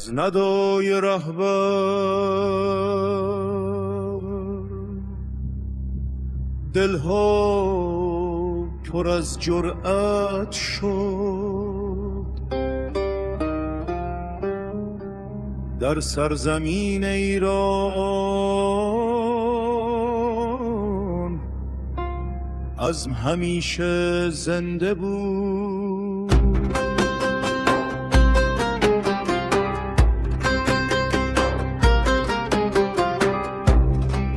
ندای رهبر دلها پر از جرأت شد، در سرزمین ایران عزم همیشه زنده بود.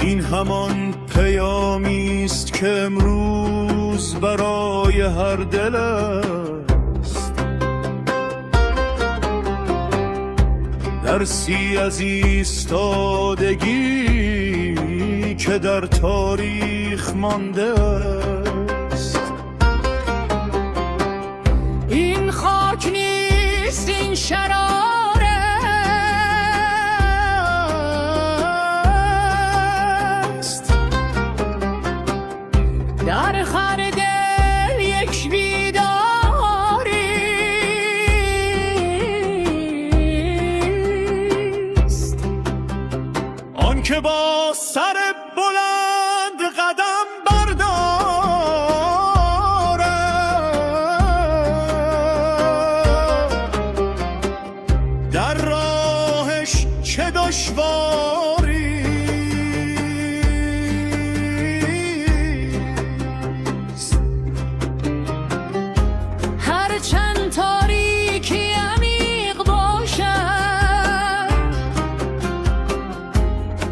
این همان پیامی است که امروز برای هر دل است، درسی از ایستادگی که در تاریخ مانده است. این خاک نیست این شراره، در هر دل یک بیداریست. آن که با سر بلند قدم برداره، در راهش چه دشواری، چند تاریکی عمیق باشد،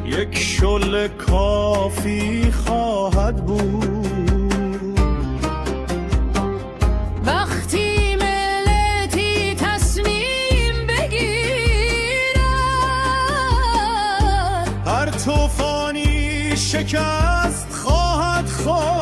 یک شعله کافی خواهد بود. وقتی ملتی تصمیم بگیرد، هر طوفانی شکست خواهد خورد.